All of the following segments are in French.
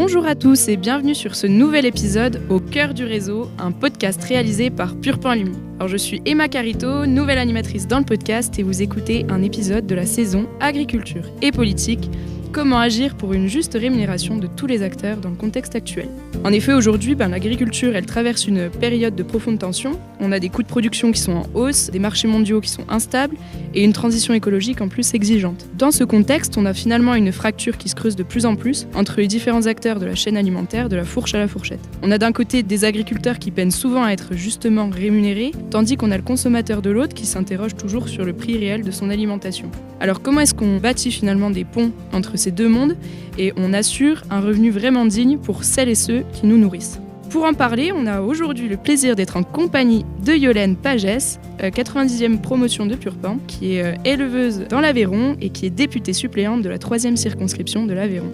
Bonjour à tous et bienvenue sur ce nouvel épisode Au cœur du réseau, un podcast réalisé par Pur Pain Lumi. Alors je suis Emma Carito, nouvelle animatrice dans le podcast et vous écoutez un épisode de la saison Agriculture et politique. Comment agir pour une juste rémunération de tous les acteurs dans le contexte actuel. En effet, aujourd'hui, l'agriculture, elle traverse une période de profonde tension. On a des coûts de production qui sont en hausse, des marchés mondiaux qui sont instables et une transition écologique en plus exigeante. Dans ce contexte, on a finalement une fracture qui se creuse de plus en plus entre les différents acteurs de la chaîne alimentaire, de la fourche à la fourchette. On a d'un côté des agriculteurs qui peinent souvent à être justement rémunérés, tandis qu'on a le consommateur de l'autre qui s'interroge toujours sur le prix réel de son alimentation. Alors comment est-ce qu'on bâtit finalement des ponts entre ces deux mondes et on assure un revenu vraiment digne pour celles et ceux qui nous nourrissent? Pour en parler, on a aujourd'hui le plaisir d'être en compagnie de Yolène Pagès, 90e promotion de Pur Pain, qui est éleveuse dans l'Aveyron et qui est députée suppléante de la 3e circonscription de l'Aveyron.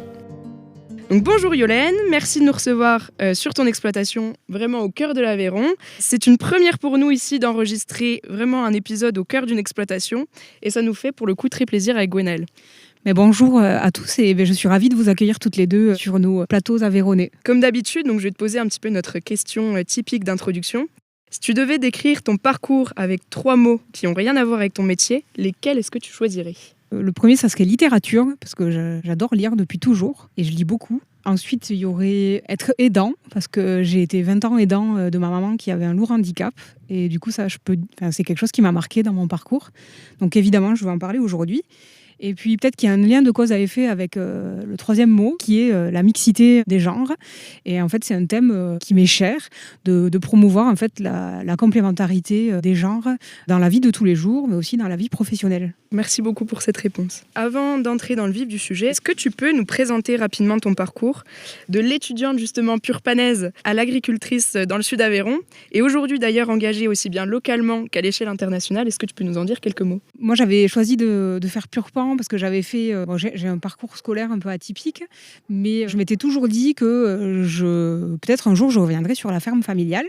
Donc bonjour Yolène, merci de nous recevoir sur ton exploitation, vraiment au cœur de l'Aveyron. C'est une première pour nous ici d'enregistrer vraiment un épisode au cœur d'une exploitation et ça nous fait pour le coup très plaisir avec Gwenaëlle. Mais bonjour à tous et je suis ravie de vous accueillir toutes les deux sur nos plateaux aveyronnais. Comme d'habitude, donc je vais te poser un petit peu notre question typique d'introduction. Si tu devais décrire ton parcours avec 3 mots qui n'ont rien à voir avec ton métier, lesquels est-ce que tu choisirais ? Le premier, ça serait littérature, parce que j'adore lire depuis toujours et je lis beaucoup. Ensuite, il y aurait être aidant, parce que j'ai été 20 ans aidant de ma maman qui avait un lourd handicap. Et du coup, c'est quelque chose qui m'a marqué dans mon parcours. Donc évidemment, je vais en parler aujourd'hui. Et puis peut-être qu'il y a un lien de cause à effet avec le 3e mot, qui est la mixité des genres. Et en fait, c'est un thème qui m'est cher, de promouvoir en fait la complémentarité des genres dans la vie de tous les jours, mais aussi dans la vie professionnelle. Merci beaucoup pour cette réponse. Avant d'entrer dans le vif du sujet, est-ce que tu peux nous présenter rapidement ton parcours de l'étudiante justement purpanaise à l'agricultrice dans le sud Aveyron et aujourd'hui d'ailleurs engagée aussi bien localement qu'à l'échelle internationale? Est-ce que tu peux nous en dire quelques mots? Moi, j'avais choisi de faire Pur Pain parce que j'avais fait... j'ai un parcours scolaire un peu atypique, mais je m'étais toujours dit que peut-être un jour je reviendrais sur la ferme familiale.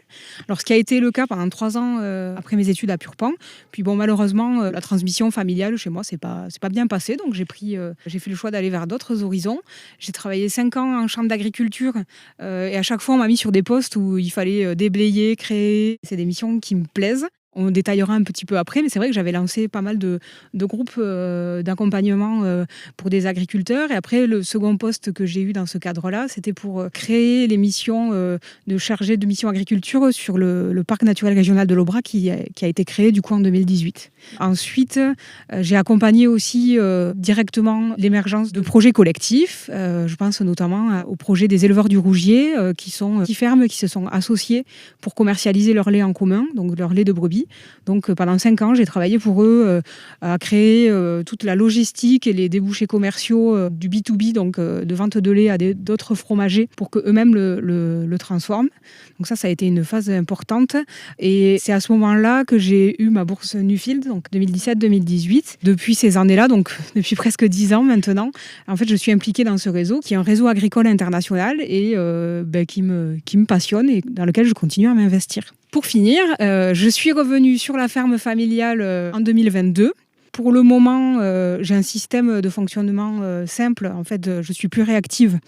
Alors, ce qui a été le cas pendant 3 ans après mes études à Pur Pain. Puis malheureusement, la transmission familiale chez moi, c'est pas bien passé. Donc, j'ai fait le choix d'aller vers d'autres horizons. J'ai travaillé 5 ans en chambre d'agriculture et à chaque fois, on m'a mis sur des postes où il fallait déblayer, créer. C'est des missions qui me plaisent. On détaillera un petit peu après, mais c'est vrai que j'avais lancé pas mal de groupes d'accompagnement pour des agriculteurs. Et après, le second poste que j'ai eu dans ce cadre-là, c'était pour créer les missions de chargé de mission agriculture sur le parc naturel régional de l'Aubrac qui a été créé du coup en 2018. Ensuite, j'ai accompagné aussi directement l'émergence de projets collectifs. Je pense notamment au projet des éleveurs du Rougier qui sont 10 fermes qui se sont associées pour commercialiser leur lait en commun, donc leur lait de brebis. Donc pendant 5 ans, j'ai travaillé pour eux à créer toute la logistique et les débouchés commerciaux du B2B, donc de vente de lait à d'autres fromagers pour qu'eux-mêmes le transforment. Donc ça a été une phase importante. Et c'est à ce moment-là que j'ai eu ma bourse Nuffield, donc 2017-2018. Depuis ces années-là, donc depuis presque 10 ans maintenant, en fait, je suis impliquée dans ce réseau, qui est un réseau agricole international et qui me passionne et dans lequel je continue à m'investir. Pour finir, je suis revenue sur la ferme familiale en 2022. Pour le moment, j'ai un système de fonctionnement simple. En fait, je suis plus réactive.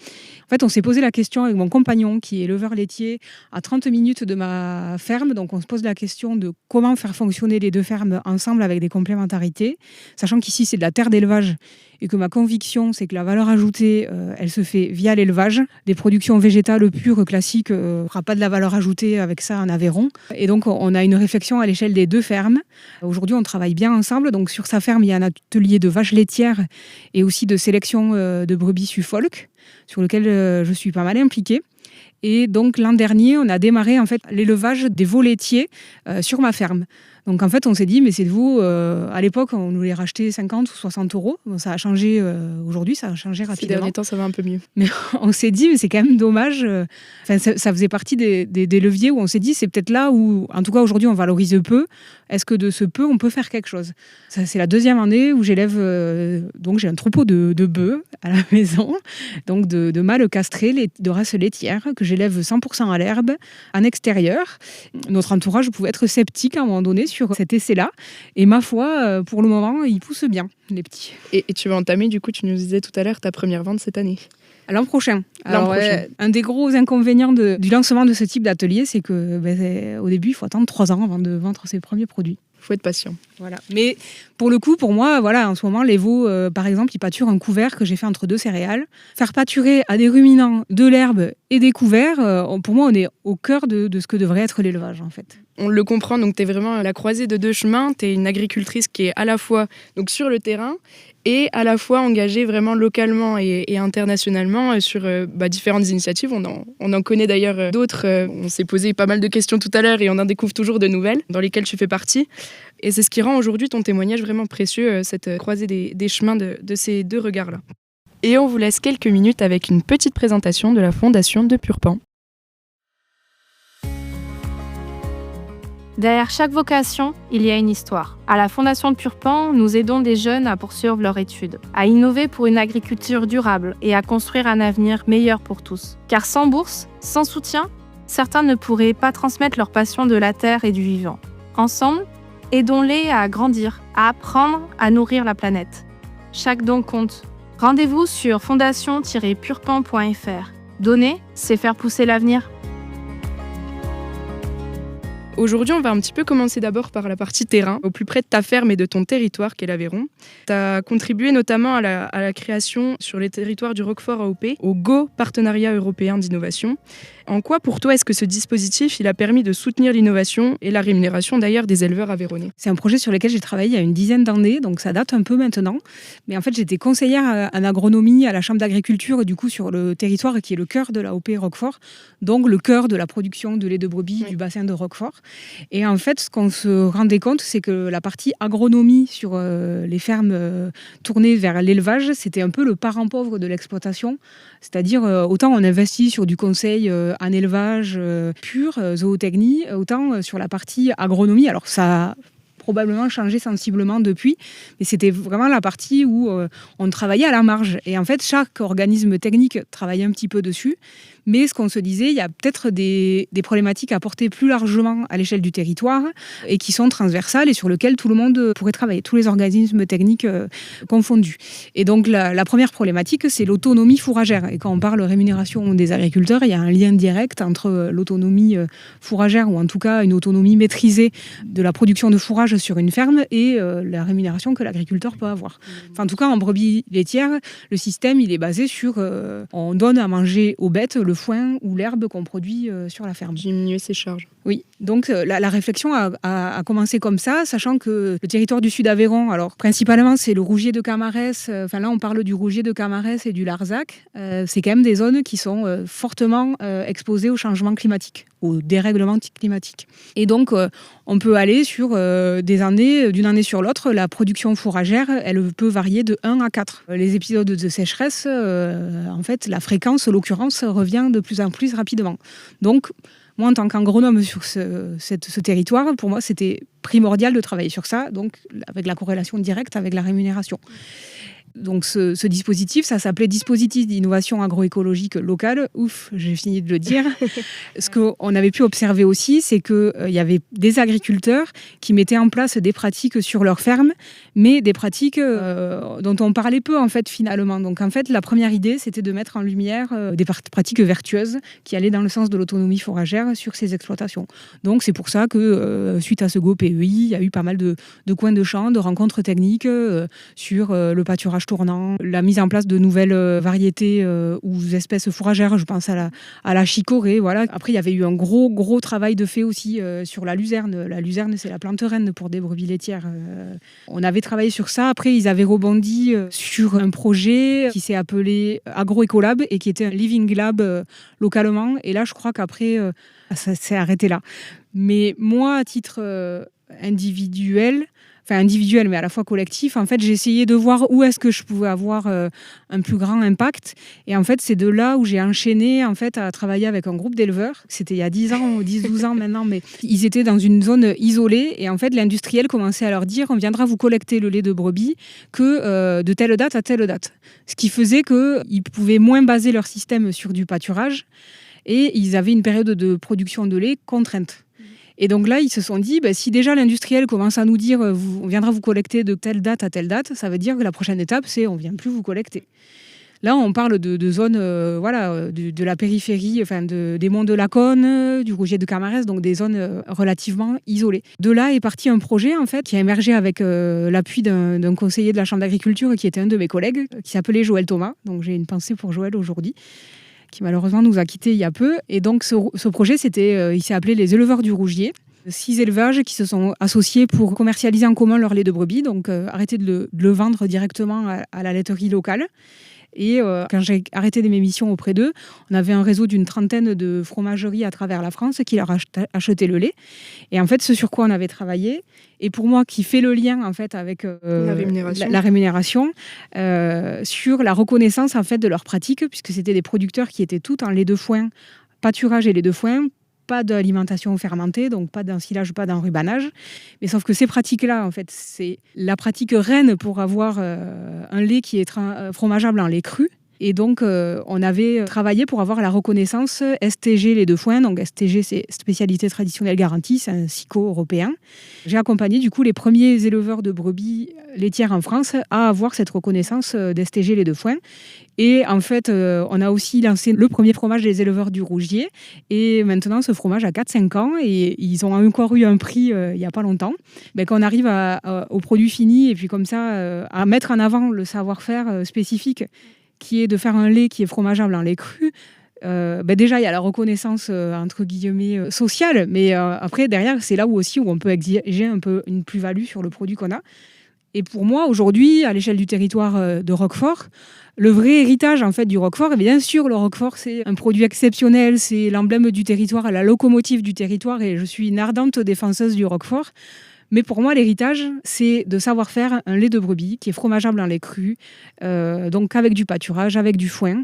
En fait, on s'est posé la question avec mon compagnon, qui est éleveur laitier, à 30 minutes de ma ferme. Donc, on se pose la question de comment faire fonctionner les 2 fermes ensemble avec des complémentarités, sachant qu'ici, c'est de la terre d'élevage et que ma conviction, c'est que la valeur ajoutée, elle se fait via l'élevage. Des productions végétales pures, classiques, on ne fera pas de la valeur ajoutée avec ça en Aveyron. Et donc, on a une réflexion à l'échelle des 2 fermes. Aujourd'hui, on travaille bien ensemble. Donc, sur sa ferme, il y a un atelier de vaches laitières et aussi de sélection de brebis Suffolk, sur lequel je suis pas mal impliquée. Et donc, l'an dernier, on a démarré en fait l'élevage des veaux laitiers sur ma ferme. Donc en fait, on s'est dit, mais c'est de vous, à l'époque, on nous les rachetait 50 ou 60 euros. Bon, ça a changé aujourd'hui, ça a changé rapidement. Ces derniers temps, ça va un peu mieux. Mais on s'est dit, mais c'est quand même dommage. Ça faisait partie des leviers où on s'est dit, c'est peut-être là où, en tout cas aujourd'hui, on valorise peu. Est-ce que de ce peu, on peut faire quelque chose? Ça, c'est la 2e année où j'élève, donc j'ai un troupeau de bœufs à la maison, donc de mâles castrés, de race laitière, que j'élève 100% à l'herbe, en extérieur. Notre entourage pouvait être sceptique à un moment donné sur cet essai-là. Et ma foi, pour le moment, ils poussent bien, les petits. Et tu vas entamer, du coup, tu nous disais tout à l'heure, ta première vente cette année. L'an prochain. L'an prochain. Un des gros inconvénients du lancement de ce type d'atelier, c'est que au début, il faut attendre 3 ans avant de vendre ses premiers produits. Il faut être patient. Voilà. Mais pour le coup, pour moi, en ce moment, les veaux, par exemple, ils pâturent un couvert que j'ai fait entre 2 céréales. Faire pâturer à des ruminants de l'herbe et des couverts, pour moi, on est au cœur de ce que devrait être l'élevage, en fait. On le comprend, donc tu es vraiment à la croisée de 2 chemins. Tu es une agricultrice qui est à la fois donc, sur le terrain et à la fois engagée vraiment localement et internationalement sur différentes initiatives. On en connaît d'ailleurs d'autres. On s'est posé pas mal de questions tout à l'heure et on en découvre toujours de nouvelles dans lesquelles tu fais partie. Et c'est ce qui rend aujourd'hui ton témoignage vraiment précieux, cette croisée des chemins de ces 2 regards-là. Et on vous laisse quelques minutes avec une petite présentation de la fondation de Purpan. Derrière chaque vocation, il y a une histoire. À la Fondation de Purpan, nous aidons des jeunes à poursuivre leurs études, à innover pour une agriculture durable et à construire un avenir meilleur pour tous. Car sans bourse, sans soutien, certains ne pourraient pas transmettre leur passion de la terre et du vivant. Ensemble, aidons-les à grandir, à apprendre à nourrir la planète. Chaque don compte. Rendez-vous sur fondation-purpan.fr. Donner, c'est faire pousser l'avenir. Aujourd'hui, on va un petit peu commencer d'abord par la partie terrain, au plus près de ta ferme et de ton territoire qu'est l'Aveyron. Tu as contribué notamment à la création sur les territoires du Roquefort AOP, au GO, Partenariat européen d'innovation. En quoi, pour toi, est-ce que ce dispositif il a permis de soutenir l'innovation et la rémunération d'ailleurs des éleveurs aveyronnais ? C'est un projet sur lequel j'ai travaillé il y a une dizaine d'années, donc ça date un peu maintenant. Mais en fait, j'étais conseillère en agronomie à la Chambre d'agriculture, du coup, sur le territoire qui est le cœur de l'AOP Roquefort, donc le cœur de la production de lait de brebis du bassin de Roquefort. Et en fait, ce qu'on se rendait compte, c'est que la partie agronomie sur les fermes tournées vers l'élevage, c'était un peu le parent pauvre de l'exploitation. C'est-à-dire, autant on investit sur du conseil en élevage pur, zootechnie, autant sur la partie agronomie. Alors ça a probablement changé sensiblement depuis, mais c'était vraiment la partie où on travaillait à la marge. Et en fait, chaque organisme technique travaillait un petit peu dessus. Mais ce qu'on se disait, il y a peut-être des problématiques à porter plus largement à l'échelle du territoire et qui sont transversales et sur lesquelles tout le monde pourrait travailler, tous les organismes techniques confondus. Et donc la première problématique, c'est l'autonomie fourragère. Et quand on parle rémunération des agriculteurs, il y a un lien direct entre l'autonomie fourragère, ou en tout cas une autonomie maîtrisée de la production de fourrage sur une ferme, et la rémunération que l'agriculteur peut avoir. Enfin, en tout cas, en brebis laitières, le système il est basé sur on donne à manger aux bêtes le foin ou l'herbe qu'on produit sur la ferme. Diminuer ses charges. Oui, donc la réflexion a commencé comme ça, sachant que le territoire du Sud Aveyron, alors principalement c'est le Rougier de Camarès, là on parle du Rougier de Camarès et du Larzac, c'est quand même des zones qui sont fortement exposées au changement climatique, au dérèglement climatique. Et donc on peut aller sur des années, d'une année sur l'autre, la production fourragère, elle peut varier de 1 à 4. Les épisodes de sécheresse, en fait, la fréquence, l'occurrence revient de plus en plus rapidement. Donc, moi, en tant qu'agronome sur ce territoire, pour moi, c'était primordial de travailler sur ça, donc avec la corrélation directe avec la rémunération. Donc ce dispositif, ça s'appelait dispositif d'innovation agroécologique locale. Ouf, j'ai fini de le dire. Ce qu'on avait pu observer aussi, c'est qu'il y avait des agriculteurs qui mettaient en place des pratiques sur leur ferme, mais des pratiques dont on parlait peu en fait finalement. Donc en fait, la première idée, c'était de mettre en lumière des pratiques vertueuses qui allaient dans le sens de l'autonomie fourragère sur ces exploitations. Donc c'est pour ça que suite à ce GO-PEI, il y a eu pas mal de coins de champ, de rencontres techniques sur le pâturage tournant, la mise en place de nouvelles variétés ou espèces fourragères, je pense à la chicorée. Voilà. Après, il y avait eu un gros travail de fait aussi sur la luzerne. La luzerne, c'est la plante reine pour des brebis laitières. On avait travaillé sur ça. Après, ils avaient rebondi sur un projet qui s'est appelé Agroécolab et qui était un living lab localement. Et là, je crois qu'après, ça s'est arrêté là. Mais moi, à titre individuel, mais à la fois collectif, en fait, j'ai essayé de voir où est-ce que je pouvais avoir un plus grand impact. Et en fait, c'est de là où j'ai enchaîné en fait, à travailler avec un groupe d'éleveurs. C'était il y a 10-12 ans maintenant, mais ils étaient dans une zone isolée. Et en fait, l'industriel commençait à leur dire, on viendra vous collecter le lait de brebis que de telle date à telle date. Ce qui faisait qu'ils pouvaient moins baser leur système sur du pâturage. Et ils avaient une période de production de lait contrainte. Et donc là, ils se sont dit, si déjà l'industriel commence à nous dire on viendra vous collecter de telle date à telle date, ça veut dire que la prochaine étape, c'est on ne vient plus vous collecter. Là, on parle de zones de la périphérie, des monts de Laconne, du Rougier de Camarès, donc des zones relativement isolées. De là est parti un projet en fait, qui a émergé avec l'appui d'un conseiller de la Chambre d'agriculture qui était un de mes collègues, qui s'appelait Joël Thomas. Donc j'ai une pensée pour Joël aujourd'hui, qui malheureusement nous a quittés il y a peu. Et donc ce projet, il s'est appelé les éleveurs du Rougier. 6 élevages qui se sont associés pour commercialiser en commun leur lait de brebis, donc arrêter de le vendre directement à la laiterie locale. Et quand j'ai arrêté mes missions auprès d'eux, on avait un réseau d'une 30aine de fromageries à travers la France qui leur achetaient le lait. Et en fait, ce sur quoi on avait travaillé, et pour moi qui fait le lien en fait avec la rémunération sur la reconnaissance en fait de leurs pratiques, puisque c'était des producteurs qui étaient tous en lait de foin, pâturage et lait de foin, pas d'alimentation fermentée, donc pas d'ensilage, pas d'enrubanage. Mais sauf que ces pratiques-là, en fait, c'est la pratique reine pour avoir un lait qui est fromageable en lait cru. Et donc, on avait travaillé pour avoir la reconnaissance STG lait de foin. Donc, STG, c'est spécialité traditionnelle garantie, c'est un SICO européen. J'ai accompagné, du coup, les premiers éleveurs de brebis laitières en France à avoir cette reconnaissance d'STG lait de foin. Et en fait, on a aussi lancé le premier fromage des éleveurs du Rougier. Et maintenant, ce fromage a 4-5 ans et ils ont encore eu un prix il n'y a pas longtemps. Mais quand on arrive au produit fini et puis comme ça, à mettre en avant le savoir-faire spécifique qui est de faire un lait qui est fromageable en lait cru, déjà, il y a la reconnaissance, entre guillemets, sociale. Mais après, derrière, c'est là où on peut exiger un peu une plus-value sur le produit qu'on a. Et pour moi, aujourd'hui, à l'échelle du territoire de Roquefort, le vrai héritage en fait du Roquefort, et bien sûr, le Roquefort, c'est un produit exceptionnel, c'est l'emblème du territoire, la locomotive du territoire, et je suis une ardente défenseuse du Roquefort. Mais pour moi, l'héritage, c'est de savoir faire un lait de brebis qui est fromageable en lait cru, donc avec du pâturage, avec du foin.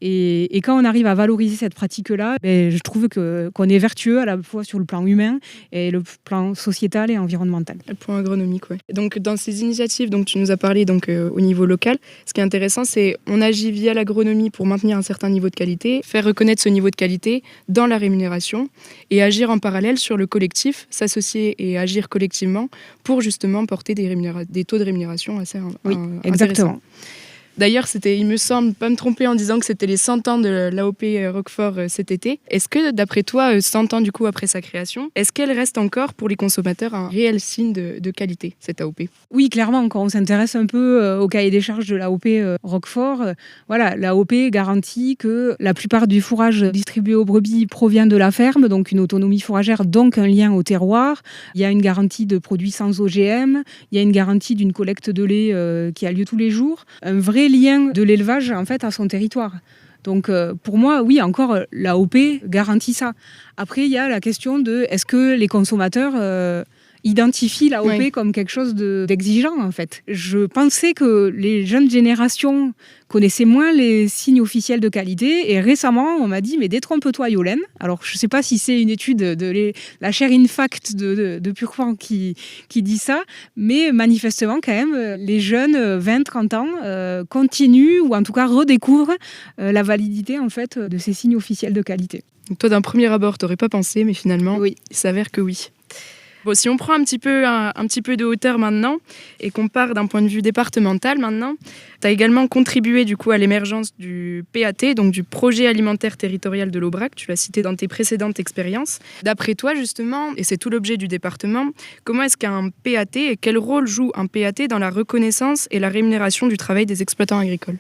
Et quand on arrive à valoriser cette pratique-là, je trouve qu'on est vertueux à la fois sur le plan humain et le plan sociétal et environnemental. Le point agronomique, oui. Donc, dans ces initiatives, donc, tu nous as parlé au niveau local, ce qui est intéressant, c'est qu'on agit via l'agronomie pour maintenir un certain niveau de qualité, faire reconnaître ce niveau de qualité dans la rémunération et agir en parallèle sur le collectif, s'associer et agir collectivement pour justement porter des taux de rémunération assez exactement. D'ailleurs, il me semble, pas me tromper en disant que c'était les 100 ans de l'AOP Roquefort cet été. Est-ce que, d'après toi, 100 ans du coup après sa création, est-ce qu'elle reste encore pour les consommateurs un réel signe de qualité, cette AOP ? Oui, clairement, quand on s'intéresse un peu au cahier des charges de l'AOP Roquefort, l'AOP garantit que la plupart du fourrage distribué aux brebis provient de la ferme, donc une autonomie fourragère, donc un lien au terroir. Il y a une garantie de produits sans OGM, il y a une garantie d'une collecte de lait qui a lieu tous les jours. Un vrai lien de l'élevage en fait à son territoire. Donc pour moi, oui, encore l'AOP garantit ça. Après, il y a la question de est-ce que les consommateurs identifient l'AOP comme quelque chose d'exigeant en fait. Je pensais que les jeunes générations connaissaient moins les signes officiels de qualité et récemment on m'a dit mais détrompe-toi Yolène. Alors je ne sais pas si c'est une étude de la chaire Infact de Purpan qui dit ça, mais manifestement quand même les jeunes 20-30 ans continuent ou en tout cas redécouvrent la validité en fait de ces signes officiels de qualité. Donc toi d'un premier abord tu n'aurais pas pensé mais finalement oui. Il s'avère que oui. Bon, si on prend un petit peu de hauteur maintenant et qu'on part d'un point de vue départemental maintenant, tu as également contribué du coup à l'émergence du PAT, donc du projet alimentaire territorial de l'Aubrac, tu l'as cité dans tes précédentes expériences. D'après toi justement, et c'est tout l'objet du département, comment est-ce qu'un PAT et quel rôle joue un PAT dans la reconnaissance et la rémunération du travail des exploitants agricoles ?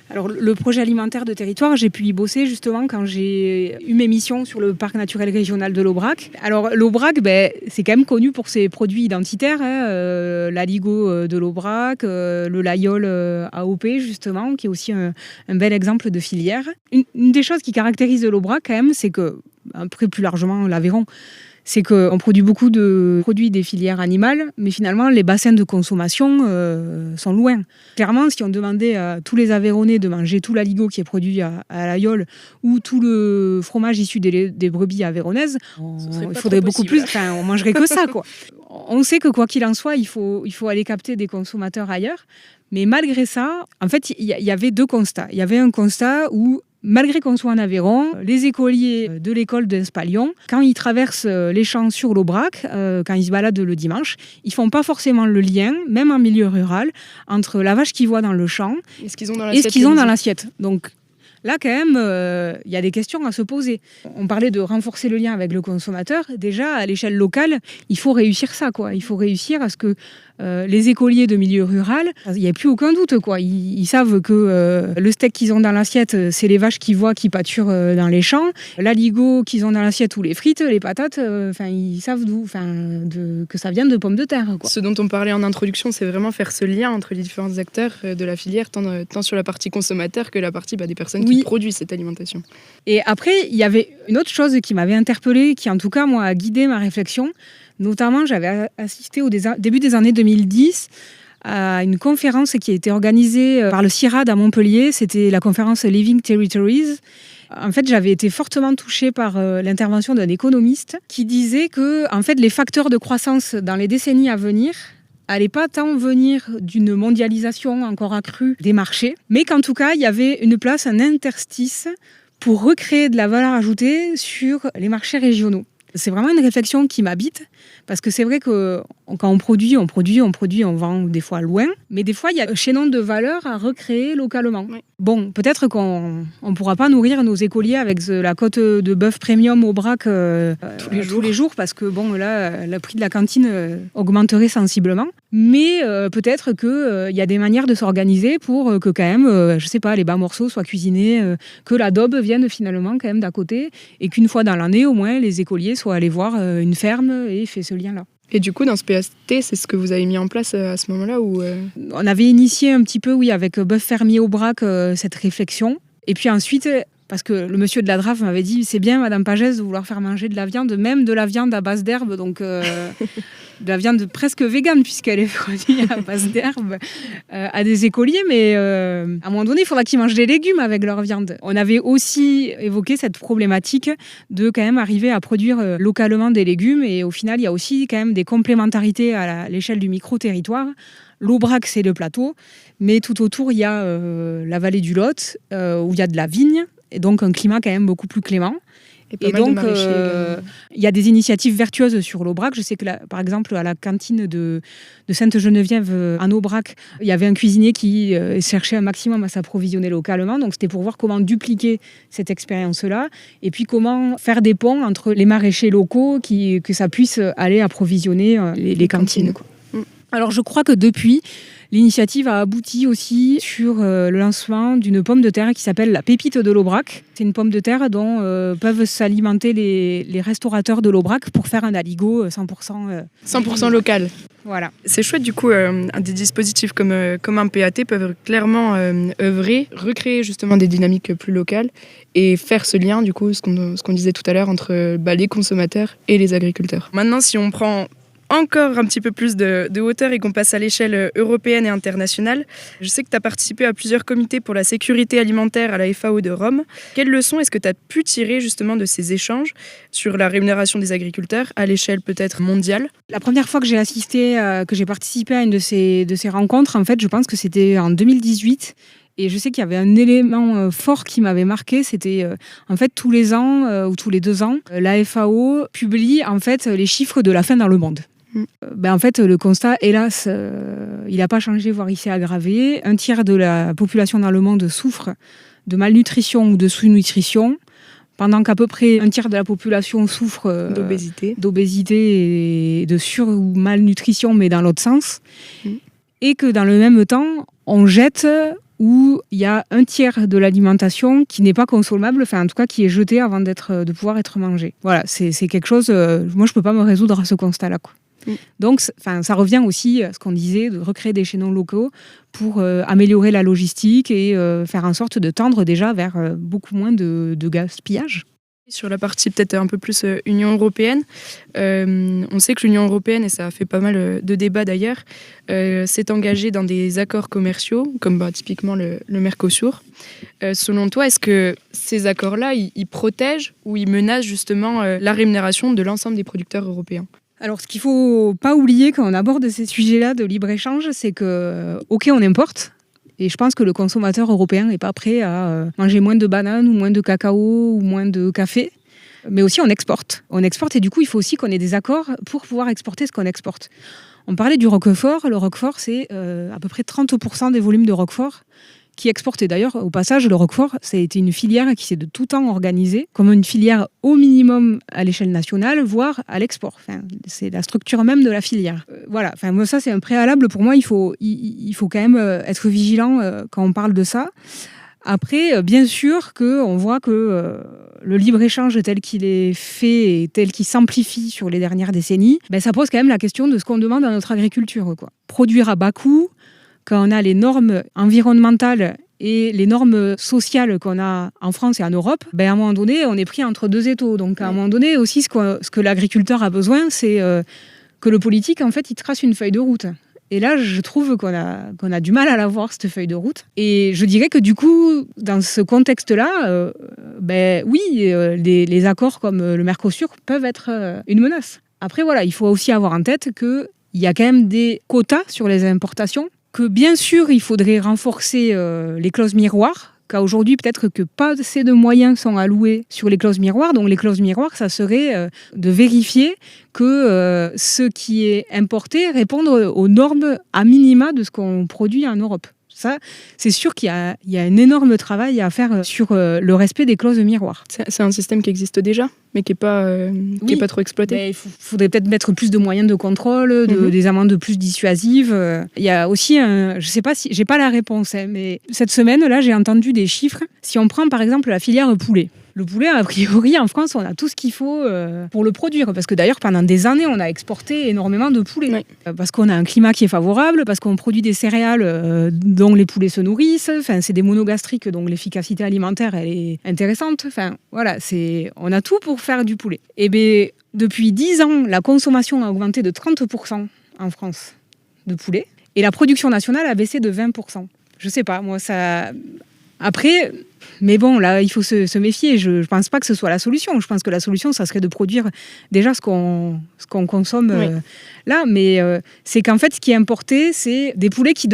Alors, le projet alimentaire de territoire, j'ai pu y bosser justement quand j'ai eu mes missions sur le parc naturel régional de l'Aubrac. Alors, l'Aubrac, c'est quand même connu pour ses produits identitaires, l'aligot de l'Aubrac, le laïol AOP, justement, qui est aussi un bel exemple de filière. Une des choses qui caractérise l'Aubrac, quand même, c'est que, après plus largement l'Aveyron, c'est qu'on produit beaucoup de produits des filières animales, mais finalement, les bassins de consommation sont loin. Clairement, si on demandait à tous les Aveyronnais de manger tout l'aligot qui est produit à l'Aïol ou tout le fromage issu des brebis aveyronnaises, il faudrait beaucoup plus. Enfin, on mangerait que ça, quoi. On sait que quoi qu'il en soit, il faut aller capter des consommateurs ailleurs. Mais malgré ça, en fait, il y avait deux constats. Il y avait un constat où malgré qu'on soit en Aveyron, les écoliers de l'école d'Espalion, quand ils traversent les champs sur l'Aubrac, quand ils se baladent le dimanche, ils font pas forcément le lien, même en milieu rural, entre la vache qu'ils voient dans le champ et ce qu'ils ont dans et ce qu'ils ont dans l'assiette. Donc là, quand même, il y a des questions à se poser. On parlait de renforcer le lien avec le consommateur. Déjà, à l'échelle locale, il faut réussir ça, quoi. Il faut réussir à ce que les écoliers de milieu rural, il n'y a plus aucun doute, quoi. Ils savent que le steak qu'ils ont dans l'assiette, c'est les vaches qu'ils voient qui pâturent dans les champs. L'aligot qu'ils ont dans l'assiette ou les frites, les patates, ils savent que ça vient de pommes de terre, quoi. Ce dont on parlait en introduction, c'est vraiment faire ce lien entre les différents acteurs de la filière, tant sur la partie consommateur que la partie des personnes qui produisent cette alimentation. Et après, il y avait une autre chose qui m'avait interpellée, qui en tout cas, moi, a guidé ma réflexion. Notamment, j'avais assisté au début des années 2010 à une conférence qui a été organisée par le CIRAD à Montpellier. C'était la conférence Living Territories. En fait, j'avais été fortement touchée par l'intervention d'un économiste qui disait que, en fait, les facteurs de croissance dans les décennies à venir n'allait pas tant venir d'une mondialisation encore accrue des marchés, mais qu'en tout cas, il y avait une place, un interstice pour recréer de la valeur ajoutée sur les marchés régionaux. C'est vraiment une réflexion qui m'habite, parce que c'est vrai que quand on produit, on vend des fois loin, mais des fois, il y a un chaînon de valeur à recréer localement. Oui. Bon, peut-être qu'on ne pourra pas nourrir nos écoliers avec la côte de bœuf premium au Aubrac tous les jours, parce que bon, là, le prix de la cantine augmenterait sensiblement. Mais peut-être qu'il y a des manières de s'organiser pour que quand même, je sais pas, les bas morceaux soient cuisinés, que l'adobe vienne finalement quand même d'à côté, et qu'une fois dans l'année, au moins, les écoliers soient allés voir une ferme et fait ce lien-là. Et du coup, dans ce PST, c'est ce que vous avez mis en place à ce moment-là ou On avait initié un petit peu, oui, avec Bœuf Fermier Aubrac, cette réflexion. Et puis ensuite, parce que le monsieur de la DRAF m'avait dit, c'est bien, Madame Pagès, de vouloir faire manger de la viande, même de la viande à base d'herbe, donc de la viande presque végane, puisqu'elle est produite à base d'herbe, à des écoliers. Mais à un moment donné, il faudra qu'ils mangent des légumes avec leur viande. On avait aussi évoqué cette problématique de quand même arriver à produire localement des légumes. Et au final, il y a aussi quand même des complémentarités à l'échelle du micro-territoire. L'Aubrac, c'est le plateau, mais tout autour, il y a la vallée du Lot, où il y a de la vigne, et donc un climat quand même beaucoup plus clément. Et donc, il y a des initiatives vertueuses sur l'Aubrac. Je sais que, par exemple, à la cantine de Sainte-Geneviève, en Aubrac, il y avait un cuisinier qui cherchait un maximum à s'approvisionner localement. Donc, c'était pour voir comment dupliquer cette expérience-là. Et puis, comment faire des ponts entre les maraîchers locaux, que ça puisse aller approvisionner les cantines, quoi. Alors, je crois que depuis, l'initiative a abouti aussi sur le lancement d'une pomme de terre qui s'appelle la pépite de l'Aubrac. C'est une pomme de terre dont peuvent s'alimenter les restaurateurs de l'Aubrac pour faire un aligot 100% local. Voilà. C'est chouette, du coup, des dispositifs comme un PAT peuvent clairement recréer justement des dynamiques plus locales et faire ce lien, du coup, ce qu'on disait tout à l'heure, entre les consommateurs et les agriculteurs. Maintenant, si on prend encore un petit peu plus de hauteur et qu'on passe à l'échelle européenne et internationale. Je sais que tu as participé à plusieurs comités pour la sécurité alimentaire à la FAO de Rome. Quelles leçons est-ce que tu as pu tirer justement de ces échanges sur la rémunération des agriculteurs à l'échelle peut-être mondiale ? La première fois que j'ai participé à une de ces rencontres, en fait, je pense que c'était en 2018. Et je sais qu'il y avait un élément fort qui m'avait marqué, c'était en fait tous les ans ou tous les 2 ans, la FAO publie en fait les chiffres de la faim dans le monde. En fait, le constat, hélas, il n'a pas changé, voire il s'est aggravé. 1/3 de la population dans le monde souffre de malnutrition ou de sous-nutrition, pendant qu'à peu près 1/3 de la population souffre d'obésité et de sur- ou malnutrition, mais dans l'autre sens. Et que dans le même temps, on jette où il y a 1/3 de l'alimentation qui n'est pas consommable, enfin en tout cas qui est jetée avant de pouvoir être mangée. Voilà, c'est quelque chose, moi je ne peux pas me résoudre à ce constat-là, quoi. Donc ça revient aussi à ce qu'on disait, de recréer des chaînons locaux pour améliorer la logistique et faire en sorte de tendre déjà vers beaucoup moins de gaspillage. Sur la partie peut-être un peu plus Union européenne, on sait que l'Union européenne, et ça a fait pas mal de débats d'ailleurs, s'est engagée dans des accords commerciaux, comme typiquement le Mercosur. Selon toi, est-ce que ces accords-là, ils protègent ou ils menacent justement la rémunération de l'ensemble des producteurs européens ? Alors, ce qu'il ne faut pas oublier quand on aborde ces sujets-là de libre-échange, c'est que, OK, on importe, Et je pense que le consommateur européen n'est pas prêt à manger moins de bananes ou moins de cacao ou moins de café. Mais aussi, on exporte. On exporte et du coup, il faut aussi qu'on ait des accords pour pouvoir exporter ce qu'on exporte. On parlait du Roquefort. Le Roquefort, c'est à peu près 30% des volumes de Roquefort qui exportent. Et d'ailleurs, au passage, le Roquefort, ça a été une filière qui s'est de tout temps organisée comme une filière au minimum à l'échelle nationale, voire à l'export. Enfin, c'est la structure même de la filière. Voilà. Enfin, moi, ça, c'est un préalable. Pour moi, il faut quand même être vigilant quand on parle de ça. Après, bien sûr qu'on voit que le libre-échange tel qu'il est fait et tel qu'il s'amplifie sur les dernières décennies, ça pose quand même la question de ce qu'on demande à notre agriculture, quoi. Produire à bas coût, quand on a les normes environnementales et les normes sociales qu'on a en France et en Europe, à un moment donné, on est pris entre deux étaux. Donc, à un moment donné, aussi, ce que l'agriculteur a besoin, c'est que le politique, en fait, il trace une feuille de route. Et là, je trouve qu'on a du mal à la voir, cette feuille de route. Et je dirais que du coup, dans ce contexte-là, oui, les accords comme le Mercosur peuvent être une menace. Après, voilà, il faut aussi avoir en tête qu'il y a quand même des quotas sur les importations, que bien sûr, il faudrait renforcer les clauses miroirs, car aujourd'hui, peut-être que pas assez de moyens sont alloués sur les clauses miroirs. Donc, les clauses miroirs, ça serait de vérifier que ce qui est importé réponde aux normes à minima de ce qu'on produit en Europe. Ça, c'est sûr qu'il y a un énorme travail à faire sur le respect des clauses miroirs. C'est un système qui existe déjà, mais qui n'est pas trop exploité. Il faudrait peut-être mettre plus de moyens de contrôle, des amendes plus dissuasives. Il y a aussi je ne sais pas si j'ai pas la réponse, mais cette semaine là, j'ai entendu des chiffres. Si on prend par exemple la filière poulet. Le poulet, a priori, en France, on a tout ce qu'il faut pour le produire. Parce que d'ailleurs, pendant des années, on a exporté énormément de poulets. Oui. Parce qu'on a un climat qui est favorable, parce qu'on produit des céréales dont les poulets se nourrissent. Enfin, c'est des monogastriques, donc l'efficacité alimentaire, elle est intéressante. Enfin, voilà, on a tout pour faire du poulet. Et bien, depuis 10 ans, la consommation a augmenté de 30% en France de poulet. Et la production nationale a baissé de 20%. Je sais pas, moi, ça... Après... Mais bon, là, il faut se méfier. Je ne pense pas que ce soit la solution. Je pense que la solution, ça serait de produire déjà ce qu'on consomme là. Mais c'est qu'en fait, ce qui est importé, c'est des poulets qui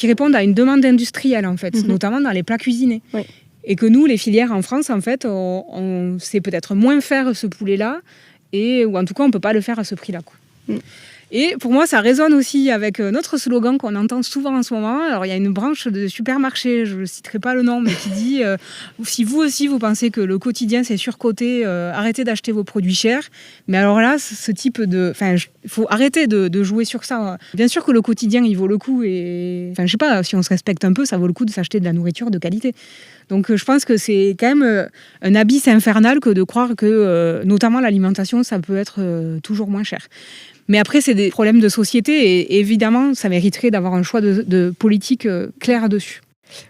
répondent à une demande industrielle, en fait, notamment dans les plats cuisinés. Oui. Et que nous, les filières en France, en fait, on sait peut-être moins faire ce poulet-là, ou en tout cas, on ne peut pas le faire à ce prix-là, quoi. Et pour moi, ça résonne aussi avec notre slogan qu'on entend souvent en ce moment. Alors, il y a une branche de supermarché, je ne citerai pas le nom, mais qui dit si vous aussi, vous pensez que le quotidien, c'est surcoté, arrêtez d'acheter vos produits chers. Mais alors là, ce type de... Enfin, il faut arrêter de jouer sur ça. Bien sûr que le quotidien, il vaut le coup. Et... Enfin, je ne sais pas, si on se respecte un peu, ça vaut le coup de s'acheter de la nourriture de qualité. Donc, je pense que c'est quand même un abysse infernal que de croire que, notamment l'alimentation, ça peut être toujours moins cher. Mais après, c'est des problèmes de société et évidemment, ça mériterait d'avoir un choix de politique clair dessus.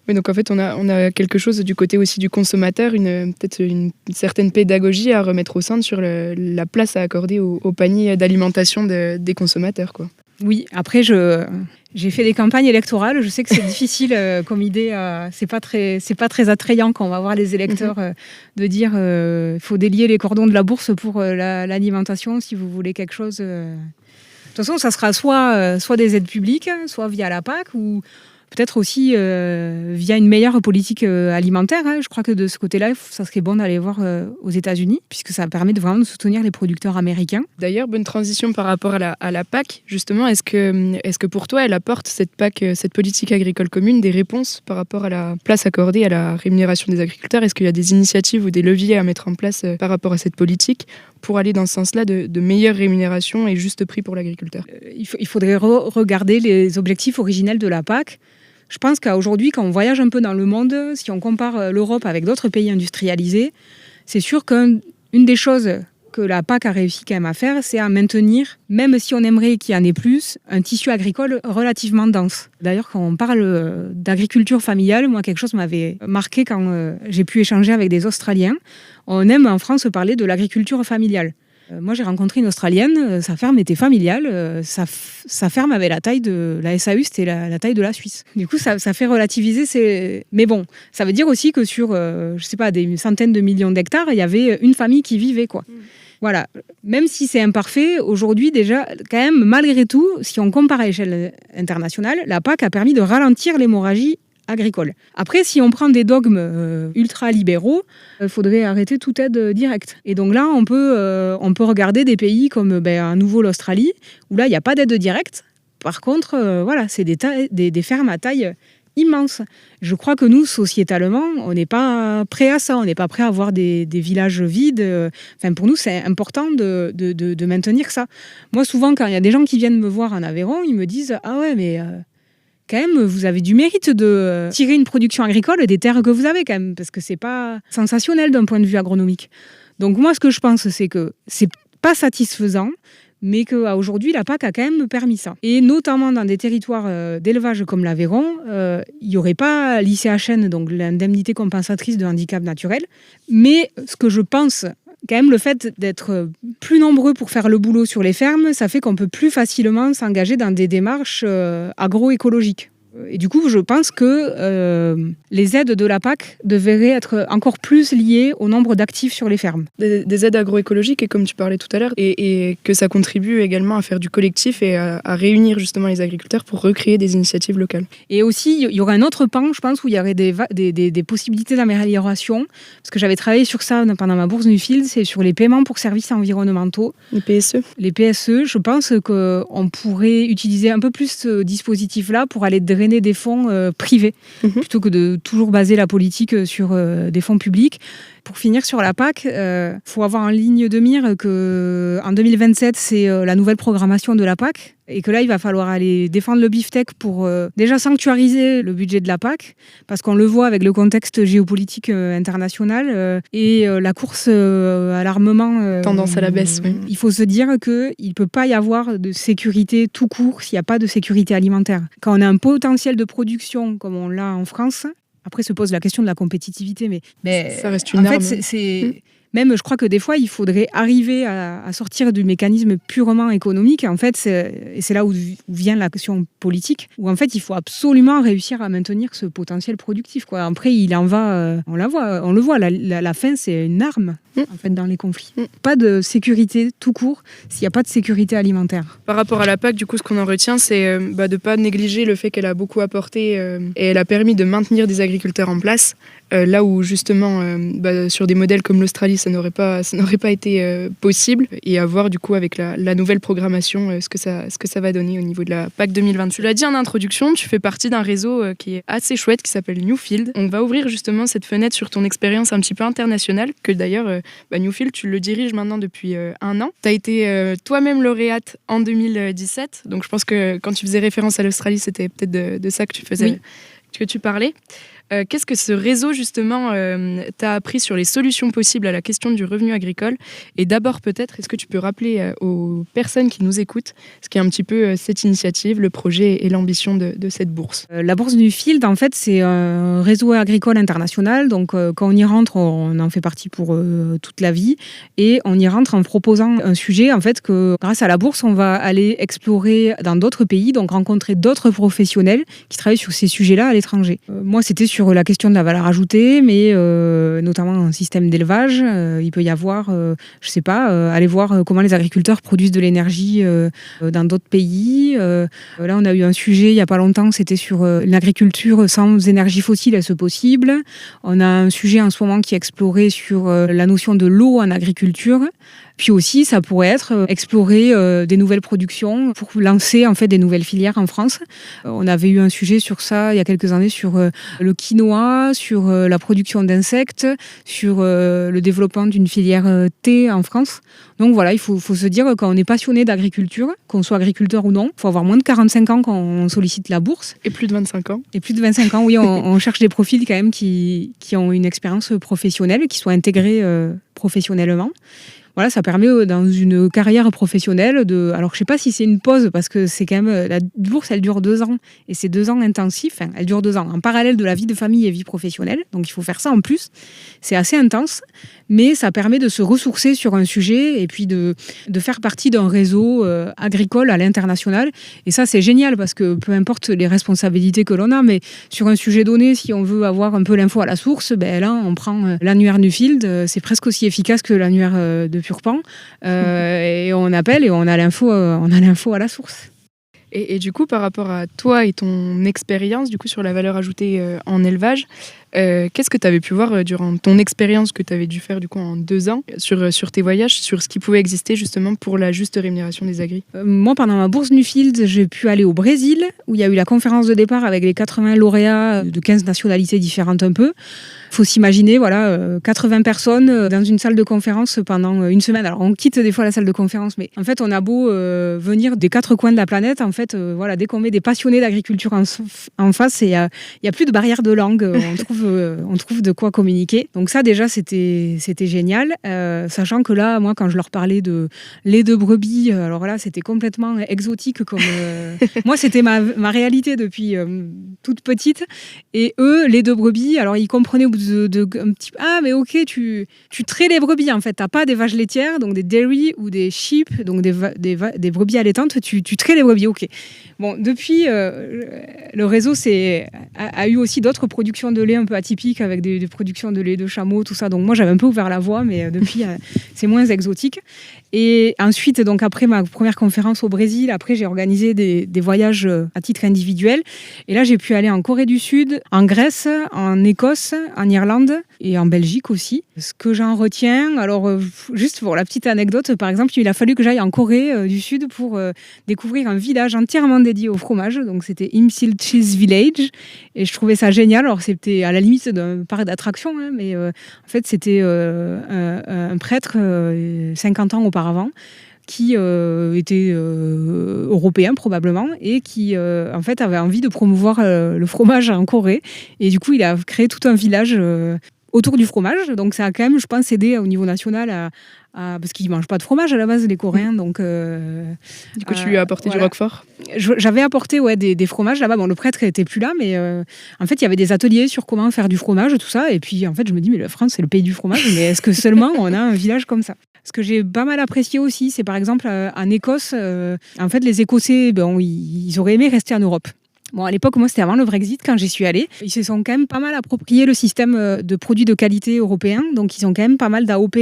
Oui, donc en fait, on a quelque chose du côté aussi du consommateur, peut-être une certaine pédagogie à remettre au centre sur la place à accorder au panier d'alimentation des consommateurs, quoi. Oui, après, j'ai fait des campagnes électorales. Je sais que c'est difficile comme idée. C'est pas très attrayant quand on va voir les électeurs de dire faut délier les cordons de la bourse pour l'alimentation si vous voulez quelque chose. De toute façon, ça sera soit des aides publiques, soit via la PAC ou peut-être aussi via une meilleure politique alimentaire. Je crois que de ce côté-là, ça serait bon d'aller voir aux États-Unis, puisque ça permet vraiment de soutenir les producteurs américains. D'ailleurs, bonne transition par rapport à la PAC. Justement, est-ce que pour toi, elle apporte, cette PAC, cette politique agricole commune, des réponses par rapport à la place accordée à la rémunération des agriculteurs ? Est-ce qu'il y a des initiatives ou des leviers à mettre en place par rapport à cette politique pour aller dans ce sens-là de meilleure rémunération et juste prix pour l'agriculteur ? Il faudrait regarder les objectifs originels de la PAC. Je pense qu'aujourd'hui, quand on voyage un peu dans le monde, si on compare l'Europe avec d'autres pays industrialisés, c'est sûr qu'une des choses que la PAC a réussi quand même à faire, c'est à maintenir, même si on aimerait qu'il y en ait plus, un tissu agricole relativement dense. D'ailleurs, quand on parle d'agriculture familiale, moi, quelque chose m'avait marqué quand j'ai pu échanger avec des Australiens. On aime en France parler de l'agriculture familiale. Moi, j'ai rencontré une Australienne, sa ferme était familiale, sa ferme avait la taille de la SAU, c'était la taille de la Suisse. Du coup, ça fait relativiser. Mais bon, ça veut dire aussi que sur, je sais pas, des centaines de millions d'hectares, il y avait une famille qui vivait, quoi. Voilà. Même si c'est imparfait, aujourd'hui, déjà, quand même, malgré tout, si on compare à l'échelle internationale, la PAC a permis de ralentir l'hémorragie agricole. Après, si on prend des dogmes ultra-libéraux, il faudrait arrêter toute aide directe. Et donc là, on peut regarder des pays comme à nouveau l'Australie, où là, il n'y a pas d'aide directe. Par contre, c'est des fermes à taille immense. Je crois que nous, sociétalement, on n'est pas prêt à ça. On n'est pas prêt à avoir des villages vides. Pour nous, c'est important de maintenir ça. Moi, souvent, quand il y a des gens qui viennent me voir en Aveyron, ils me disent « Ah ouais, mais quand même, vous avez du mérite de tirer une production agricole des terres que vous avez, quand même, parce que c'est pas sensationnel d'un point de vue agronomique. » Donc moi, ce que je pense, c'est que c'est pas satisfaisant, mais qu'aujourd'hui, la PAC a quand même permis ça. Et notamment dans des territoires d'élevage comme l'Aveyron, il n'y aurait pas l'ICHN, donc l'indemnité compensatrice de handicap naturel. Mais ce que je pense, quand même, le fait d'être plus nombreux pour faire le boulot sur les fermes, ça fait qu'on peut plus facilement s'engager dans des démarches agroécologiques. Et du coup, je pense que les aides de la PAC devraient être encore plus liées au nombre d'actifs sur les fermes. Des aides agroécologiques, et comme tu parlais tout à l'heure, et que ça contribue également à faire du collectif et à réunir justement les agriculteurs pour recréer des initiatives locales. Et aussi, il y aurait un autre pan, je pense, où il y aurait des possibilités d'amélioration, parce que j'avais travaillé sur ça pendant ma bourse Nuffield, c'est sur les paiements pour services environnementaux. Les PSE. Les PSE, je pense qu'on pourrait utiliser un peu plus ce dispositif-là pour aller drainer des fonds privés, plutôt que de toujours baser la politique sur des fonds publics. Pour finir sur la PAC, il faut avoir en ligne de mire qu'en 2027, c'est la nouvelle programmation de la PAC, et que là, il va falloir aller défendre le beefsteak pour déjà sanctuariser le budget de la PAC, parce qu'on le voit avec le contexte géopolitique international et la course à l'armement. Tendance à la baisse, oui. Il faut se dire qu'il ne peut pas y avoir de sécurité tout court s'il n'y a pas de sécurité alimentaire. Quand on a un potentiel de production comme on l'a en France, après se pose la question de la compétitivité, mais ça reste une arme. Même, je crois que des fois, il faudrait arriver à sortir du mécanisme purement économique. En fait, c'est là où vient l'action politique, où en fait, il faut absolument réussir à maintenir ce potentiel productif, quoi. Après, il en va, on le voit, la faim, c'est une arme en fait, dans les conflits. Pas de sécurité tout court s'il n'y a pas de sécurité alimentaire. Par rapport à la PAC, du coup, ce qu'on en retient, c'est de ne pas négliger le fait qu'elle a beaucoup apporté et elle a permis de maintenir des agriculteurs en place. Là où justement sur des modèles comme l'Australie ça n'aurait pas été possible, et à voir du coup avec la nouvelle programmation ce que ça va donner au niveau de la PAC 2020. Tu l'as dit en introduction, tu fais partie d'un réseau qui est assez chouette qui s'appelle Newfield. On va ouvrir justement cette fenêtre sur ton expérience un petit peu internationale, que d'ailleurs Newfield tu le diriges maintenant depuis 1 an. Tu as été toi-même lauréate en 2017, donc je pense que quand tu faisais référence à l'Australie c'était peut-être de ça que tu parlais. Qu'est-ce que ce réseau, justement, t'a appris sur les solutions possibles à la question du revenu agricole ? Et d'abord, peut-être, est-ce que tu peux rappeler aux personnes qui nous écoutent ce qu'est un petit peu cette initiative, le projet et l'ambition de cette bourse ? La bourse Newfield, en fait, c'est un réseau agricole international. Donc, quand on y rentre, on en fait partie pour toute la vie. Et on y rentre en proposant un sujet, en fait, que grâce à la bourse, on va aller explorer dans d'autres pays, donc rencontrer d'autres professionnels qui travaillent sur ces sujets-là à l'étranger. Moi, c'était sur la question de la valeur ajoutée, mais notamment en système d'élevage, il peut y avoir, aller voir comment les agriculteurs produisent de l'énergie dans d'autres pays. Là, on a eu un sujet il n'y a pas longtemps, c'était sur une agriculture sans énergie fossile, est-ce possible ? On a un sujet en ce moment qui est exploré sur la notion de l'eau en agriculture. Puis aussi, ça pourrait être explorer des nouvelles productions pour lancer en fait des nouvelles filières en France. On avait eu un sujet sur ça il y a quelques années sur le quinoa, sur la production d'insectes, sur le développement d'une filière thé en France. Donc voilà, il faut se dire quand on est passionné d'agriculture, qu'on soit agriculteur ou non, il faut avoir moins de 45 ans quand on sollicite la bourse. Et plus de 25 ans. Et plus de 25 ans, oui, on cherche des profils quand même qui ont une expérience professionnelle, qui soient intégrés professionnellement. Voilà, ça permet dans une carrière professionnelle alors je sais pas si c'est une pause parce que c'est quand même, la bourse elle dure 2 ans et c'est 2 ans intensifs, elle dure 2 ans en parallèle de la vie de famille et vie professionnelle, donc il faut faire ça en plus, c'est assez intense, mais ça permet de se ressourcer sur un sujet et puis de faire partie d'un réseau agricole à l'international, et ça c'est génial parce que peu importe les responsabilités que l'on a, mais sur un sujet donné, si on veut avoir un peu l'info à la source, là on prend l'annuaire Newfield, c'est presque aussi efficace que l'annuaire de Purpan, et on appelle et on a l'info à la source. Et du coup, par rapport à toi et ton expérience du coup sur la valeur ajoutée en élevage, qu'est-ce que tu avais pu voir durant ton expérience que tu avais dû faire du coup en 2 ans sur tes voyages, sur ce qui pouvait exister justement pour la juste rémunération des agris? Moi, pendant ma bourse Nuffield, j'ai pu aller au Brésil, où il y a eu la conférence de départ avec les 80 lauréats de 15 nationalités différentes un peu. Il faut s'imaginer, 80 personnes dans une salle de conférence pendant une semaine. Alors, on quitte des fois la salle de conférence, mais en fait, on a beau venir des 4 coins de la planète, en fait, dès qu'on met des passionnés d'agriculture en face, il y a plus de barrière de langue. On trouve de quoi communiquer. Donc ça, déjà, c'était génial. Sachant que là, moi, quand je leur parlais de lait de brebis, alors là, c'était complètement exotique. Moi, c'était ma réalité depuis toute petite. Et eux, lait de brebis, alors ils comprenaient au bout un petit peu, ah mais ok, tu traites les brebis en fait, t'as pas des vaches laitières, donc des dairy ou des sheep, donc des brebis allaitantes, tu traites les brebis, ok. Bon, depuis, le réseau a eu aussi d'autres productions de lait un peu atypiques avec des productions de lait de chameau, tout ça, donc moi j'avais un peu ouvert la voie, mais depuis c'est moins exotique. Et ensuite, donc après ma première conférence au Brésil, après j'ai organisé des voyages à titre individuel, et là j'ai pu aller en Corée du Sud, en Grèce, en Écosse, en Irlande et en Belgique aussi. Ce que j'en retiens, alors juste pour la petite anecdote, par exemple, il a fallu que j'aille en Corée du Sud pour découvrir un village entièrement dédié au fromage. Donc c'était Imsil Cheese Village et je trouvais ça génial. Alors c'était à la limite d'un parc d'attractions, mais en fait c'était un prêtre 50 ans auparavant qui était européen probablement et qui en fait avait envie de promouvoir le fromage en Corée, et du coup il a créé tout un village autour du fromage. Donc ça a quand même, je pense, aidé au niveau national parce qu'ils ne mangent pas de fromage à la base, les Coréens. Donc, du coup, tu lui as apporté du Roquefort? J'avais apporté des fromages là-bas. Bon, le prêtre n'était plus là, mais en fait, il y avait des ateliers sur comment faire du fromage, tout ça. Et puis, en fait, je me dis, mais la France, c'est le pays du fromage. Mais est-ce que seulement on a un village comme ça? Ce que j'ai pas mal apprécié aussi, c'est par exemple en Écosse, en fait, les Écossais, ils auraient aimé rester en Europe. Bon, à l'époque, moi, c'était avant le Brexit, quand j'y suis allée. Ils se sont quand même pas mal approprié le système de produits de qualité européen. Donc, ils ont quand même pas mal d'AOP,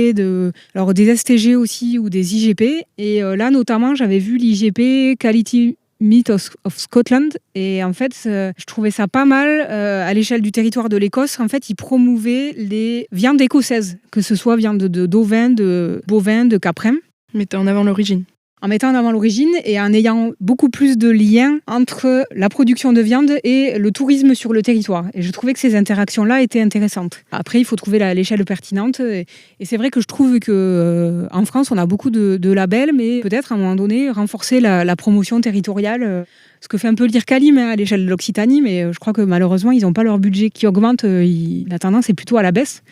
alors des STG aussi ou des IGP. Et là, notamment, j'avais vu l'IGP Quality Meat of Scotland. Et en fait, je trouvais ça pas mal à l'échelle du territoire de l'Écosse. En fait, ils promouvaient les viandes écossaises, que ce soit viande d'ovin, de bovin, de caprin. Mettez en avant l'origine. En mettant en avant l'origine et en ayant beaucoup plus de liens entre la production de viande et le tourisme sur le territoire. Et je trouvais que ces interactions-là étaient intéressantes. Après, il faut trouver l'échelle pertinente. Et c'est vrai que je trouve qu'en France, on a beaucoup de labels, mais peut-être à un moment donné, renforcer la promotion territoriale. Ce que fait un peu l'IRCALIM à l'échelle de l'Occitanie, mais je crois que malheureusement, ils n'ont pas leur budget qui augmente. La tendance est plutôt à la baisse.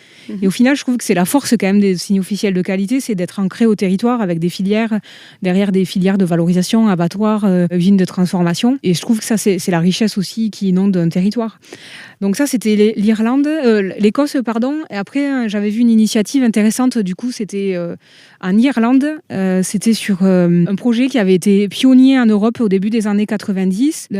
Et au final, je trouve que c'est la force quand même des signes officiels de qualité, c'est d'être ancré au territoire avec des filières, derrière des filières de valorisation, abattoirs, usines de transformation. Et je trouve que ça, c'est la richesse aussi qui inonde un territoire. Donc ça, c'était l'Écosse, pardon. Et après, j'avais vu une initiative intéressante. Du coup, c'était en Irlande. C'était sur un projet qui avait été pionnier en Europe au début des années 90.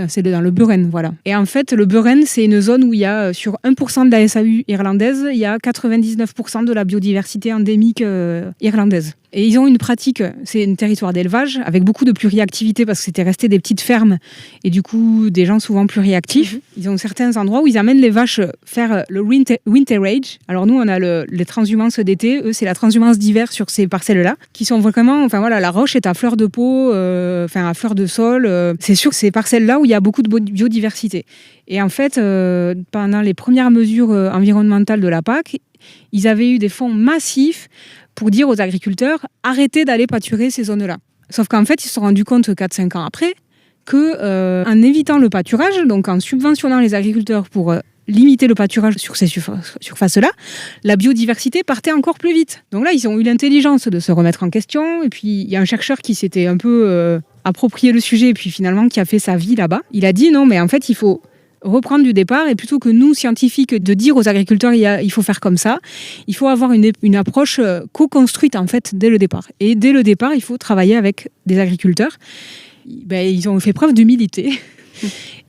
C'est dans le Buren, voilà. Et en fait, le Buren, c'est une zone où il y a, sur 1% de la SAU irlandaise, il y a 99% de la biodiversité endémique irlandaise. Et ils ont une pratique, c'est un territoire d'élevage avec beaucoup de pluriactivité parce que c'était resté des petites fermes et du coup des gens souvent pluriactifs. Ils ont certains endroits où ils amènent les vaches faire le winterage. Alors nous on a les transhumances d'été, eux c'est la transhumance d'hiver sur ces parcelles-là qui sont vraiment, la roche est à fleur de peau, à fleur de sol. C'est sur ces parcelles-là où il y a beaucoup de biodiversité. Et en fait, pendant les premières mesures environnementales de la PAC, ils avaient eu des fonds massifs pour dire aux agriculteurs, arrêtez d'aller pâturer ces zones-là. Sauf qu'en fait, ils se sont rendus compte 4-5 ans après qu'en évitant le pâturage, donc en subventionnant les agriculteurs pour limiter le pâturage sur ces surfaces-là, la biodiversité partait encore plus vite. Donc là, ils ont eu l'intelligence de se remettre en question. Et puis, il y a un chercheur qui s'était un peu approprié le sujet et puis finalement qui a fait sa vie là-bas. Il a dit non, mais en fait, il faut reprendre du départ et plutôt que nous, scientifiques, de dire aux agriculteurs il faut faire comme ça, il faut avoir une approche co-construite en fait dès le départ. Et dès le départ, il faut travailler avec des agriculteurs. Ils ont fait preuve d'humilité.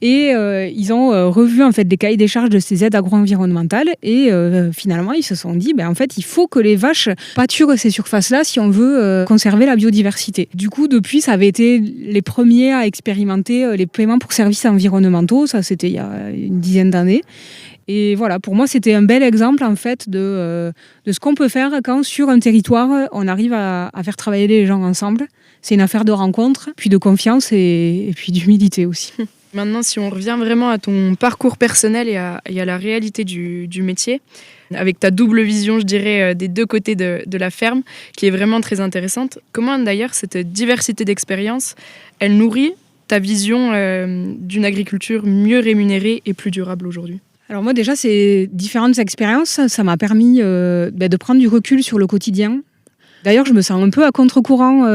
Et ils ont revu en fait les cahiers des charges de ces aides agro-environnementales et finalement ils se sont dit en fait il faut que les vaches pâturent ces surfaces-là si on veut conserver la biodiversité. Du coup depuis ça avait été les premiers à expérimenter les paiements pour services environnementaux, ça c'était il y a une dizaine d'années. Et voilà, pour moi, c'était un bel exemple en fait de ce qu'on peut faire quand sur un territoire, on arrive à faire travailler les gens ensemble. C'est une affaire de rencontre, puis de confiance et puis d'humilité aussi. Maintenant, si on revient vraiment à ton parcours personnel et à la réalité du métier, avec ta double vision, je dirais, des deux côtés de la ferme, qui est vraiment très intéressante. Comment d'ailleurs cette diversité d'expériences, elle nourrit ta vision d'une agriculture mieux rémunérée et plus durable aujourd'hui ? Alors moi déjà, ces différentes expériences, ça m'a permis de prendre du recul sur le quotidien. D'ailleurs, je me sens un peu à contre-courant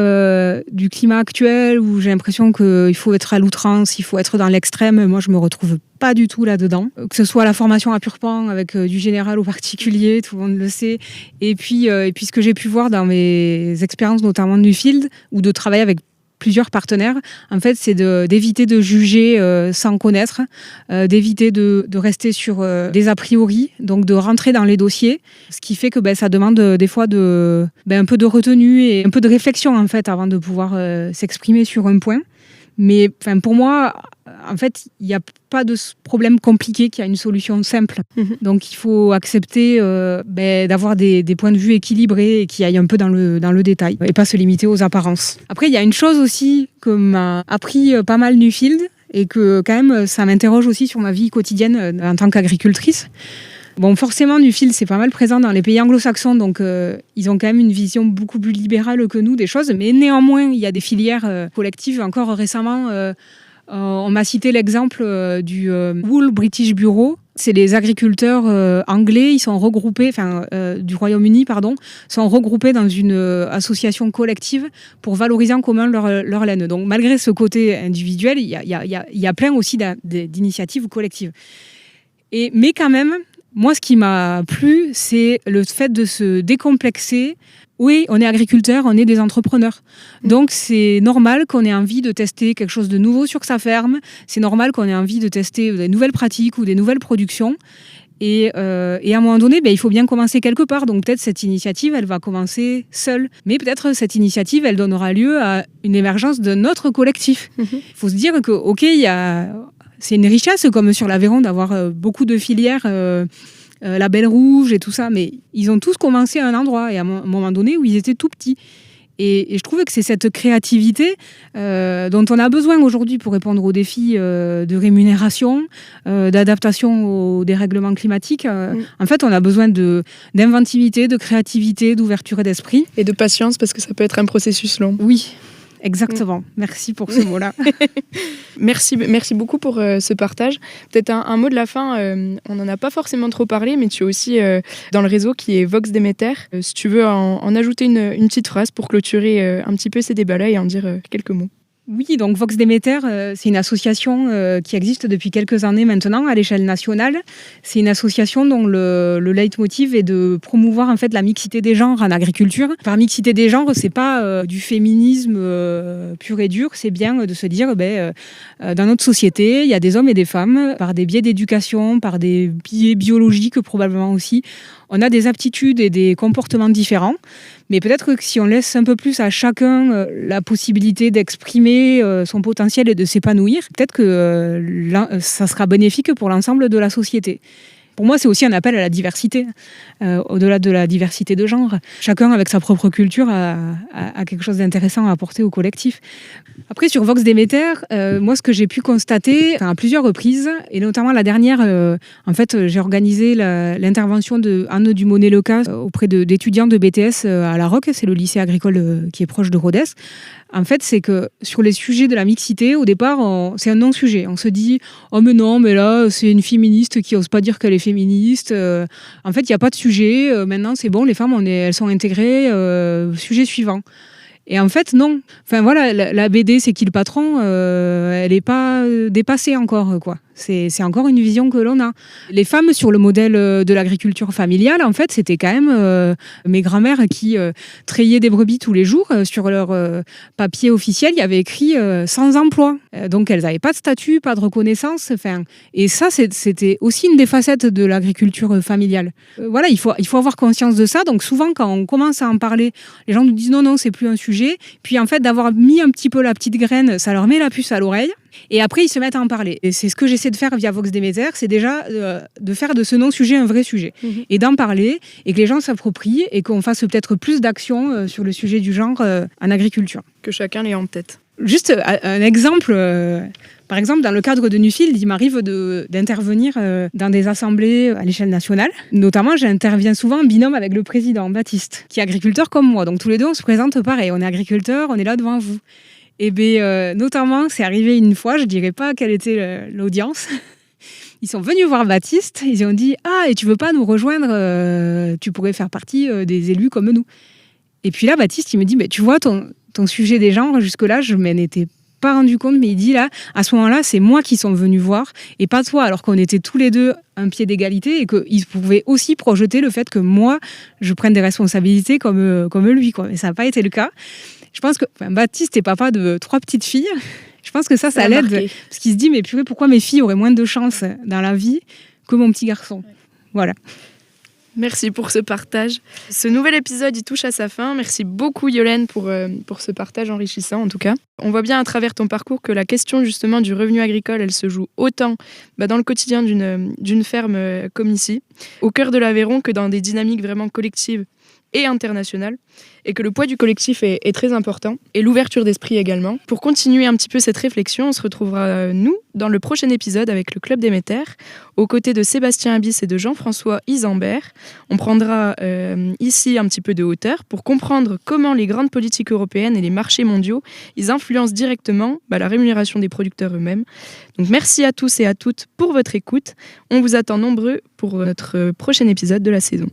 du climat actuel où j'ai l'impression qu'il faut être à l'outrance, il faut être dans l'extrême. Moi, je me retrouve pas du tout là-dedans. Que ce soit la formation à Purpan avec du général au particulier, tout le monde le sait. Et puis ce que j'ai pu voir dans mes expériences, notamment du field, ou de travailler avec plusieurs partenaires, en fait, c'est d'éviter de juger sans connaître, d'éviter de rester sur des a priori, donc de rentrer dans les dossiers, ce qui fait que ça demande des fois un peu de retenue et un peu de réflexion en fait avant de pouvoir s'exprimer sur un point. Mais pour moi, en fait, il n'y a pas de problème compliqué qui a une solution simple. Donc, il faut accepter d'avoir des points de vue équilibrés et qui aillent un peu dans le détail et pas se limiter aux apparences. Après, il y a une chose aussi que m'a appris pas mal Nuffield et que quand même, ça m'interroge aussi sur ma vie quotidienne en tant qu'agricultrice. Bon, forcément, Nuffield, c'est pas mal présent dans les pays anglo-saxons, donc ils ont quand même une vision beaucoup plus libérale que nous des choses, mais néanmoins, il y a des filières collectives. Encore récemment, on m'a cité l'exemple du Wool British Bureau. C'est les agriculteurs anglais, ils sont regroupés, du Royaume-Uni, sont regroupés dans une association collective pour valoriser en commun leur laine. Donc, malgré ce côté individuel, il y a plein aussi d'initiatives collectives. Mais quand même, moi, ce qui m'a plu, c'est le fait de se décomplexer. Oui, on est agriculteur, on est des entrepreneurs. Donc, c'est normal qu'on ait envie de tester quelque chose de nouveau sur sa ferme. C'est normal qu'on ait envie de tester des nouvelles pratiques ou des nouvelles productions. Et à un moment donné, il faut bien commencer quelque part. Donc, peut-être cette initiative, elle va commencer seule. Mais peut-être cette initiative, elle donnera lieu à une émergence d'un autre collectif. Il faut se dire que, OK, c'est une richesse, comme sur l'Aveyron, d'avoir beaucoup de filières, la Belle Rouge et tout ça, mais ils ont tous commencé à un endroit et à un moment donné où ils étaient tout petits. Et je trouvais que c'est cette créativité dont on a besoin aujourd'hui pour répondre aux défis de rémunération, d'adaptation aux dérèglements climatiques. En fait, on a besoin d'inventivité, de créativité, d'ouverture d'esprit. Et de patience, parce que ça peut être un processus long. Oui. Exactement. Merci pour ce mot-là. Merci beaucoup pour ce partage. Peut-être un mot de la fin. On n'en a pas forcément trop parlé, mais tu es aussi dans le réseau qui est Vox Déméter. Si tu veux en ajouter une petite phrase pour clôturer un petit peu ces débats-là et en dire quelques mots. Oui, donc Vox Déméter, c'est une association qui existe depuis quelques années maintenant à l'échelle nationale. C'est une association dont le leitmotiv est de promouvoir en fait la mixité des genres en agriculture. Par mixité des genres, c'est pas du féminisme pur et dur, c'est bien de se dire dans notre société, il y a des hommes et des femmes par des biais d'éducation, par des biais biologiques probablement aussi. On a des aptitudes et des comportements différents, mais peut-être que si on laisse un peu plus à chacun la possibilité d'exprimer son potentiel et de s'épanouir, peut-être que ça sera bénéfique pour l'ensemble de la société. Pour moi, c'est aussi un appel à la diversité, au-delà de la diversité de genre. Chacun, avec sa propre culture, a quelque chose d'intéressant à apporter au collectif. Après, sur Vox Déméter, moi, ce que j'ai pu constater à plusieurs reprises, et notamment la dernière, en fait, j'ai organisé l'intervention de Anne Dumonet-Leca auprès d'étudiants de BTS à La Roque, c'est le lycée agricole qui est proche de Rodez. En fait, c'est que sur les sujets de la mixité, au départ, c'est un non-sujet. On se dit « Oh mais non, mais là, c'est une féministe qui n'ose pas dire qu'elle est féministe. » En fait, il n'y a pas de sujet. Maintenant, c'est bon, les femmes, elles sont intégrées. Sujet suivant. Et en fait, non. Enfin voilà, la BD, c'est qui le patron ? Elle n'est pas dépassée encore, quoi. C'est encore une vision que l'on a. Les femmes sur le modèle de l'agriculture familiale, en fait, c'était quand même mes grand-mères qui treillaient des brebis tous les jours. Sur leur papier officiel, il y avait écrit sans emploi. Donc elles n'avaient pas de statut, pas de reconnaissance. Et ça, c'était aussi une des facettes de l'agriculture familiale. Voilà, il faut avoir conscience de ça. Donc souvent, quand on commence à en parler, les gens nous disent non, c'est plus un sujet. Puis en fait, d'avoir mis un petit peu la petite graine, ça leur met la puce à l'oreille. Et après, ils se mettent à en parler. Et c'est ce que j'essaie de faire via Vox Demeter, c'est déjà de faire de ce non-sujet un vrai sujet. Et d'en parler, et que les gens s'approprient, et qu'on fasse peut-être plus d'actions sur le sujet du genre en agriculture. Que chacun l'ait en tête. Juste un exemple, par exemple, dans le cadre de Nuffield, il m'arrive d'intervenir dans des assemblées à l'échelle nationale. Notamment, j'interviens souvent en binôme avec le président, Baptiste, qui est agriculteur comme moi. Donc tous les deux, on se présente pareil. On est agriculteurs, on est là devant vous. Et bien, notamment, c'est arrivé une fois, je ne dirais pas quelle était l'audience. Ils sont venus voir Baptiste, ils ont dit « Ah, et tu veux pas nous rejoindre tu pourrais faire partie des élus comme nous. » Et puis là, Baptiste, il me dit « Mais tu vois, ton sujet des genres, jusque-là, je ne m'en étais pas rendu compte, mais il dit là, à ce moment-là, c'est moi qui sont venus voir, et pas toi, alors qu'on était tous les deux un pied d'égalité, et qu'il pouvait aussi projeter le fait que moi, je prenne des responsabilités comme lui, quoi. Mais ça n'a pas été le cas. Je pense que Baptiste est papa de 3 petites filles. Je pense que ça l'aide. Parce qu'il se dit, mais purée, pourquoi mes filles auraient moins de chance dans la vie que mon petit garçon ? Voilà. Merci pour ce partage. Ce nouvel épisode, il touche à sa fin. Merci beaucoup, Yolène, pour ce partage enrichissant, en tout cas. On voit bien à travers ton parcours que la question, justement, du revenu agricole, elle se joue autant dans le quotidien d'une ferme comme ici, au cœur de l'Aveyron, que dans des dynamiques vraiment collectives et internationales, et que le poids du collectif est très important, et l'ouverture d'esprit également. Pour continuer un petit peu cette réflexion, on se retrouvera, nous, dans le prochain épisode avec le Club Demeter, aux côtés de Sébastien Abyss et de Jean-François Isambert. On prendra ici un petit peu de hauteur pour comprendre comment les grandes politiques européennes et les marchés mondiaux, ils influencent directement la rémunération des producteurs eux-mêmes. Donc merci à tous et à toutes pour votre écoute. On vous attend nombreux pour notre prochain épisode de la saison.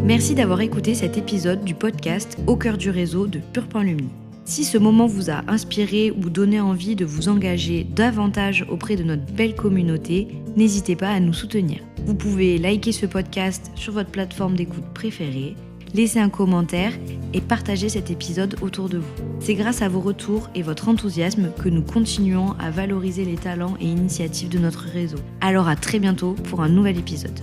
Merci d'avoir écouté cet épisode du podcast Au cœur du réseau de Purpan Lumni. Si ce moment vous a inspiré ou donné envie de vous engager davantage auprès de notre belle communauté, n'hésitez pas à nous soutenir. Vous pouvez liker ce podcast sur votre plateforme d'écoute préférée, laisser un commentaire et partager cet épisode autour de vous. C'est grâce à vos retours et votre enthousiasme que nous continuons à valoriser les talents et initiatives de notre réseau. Alors à très bientôt pour un nouvel épisode.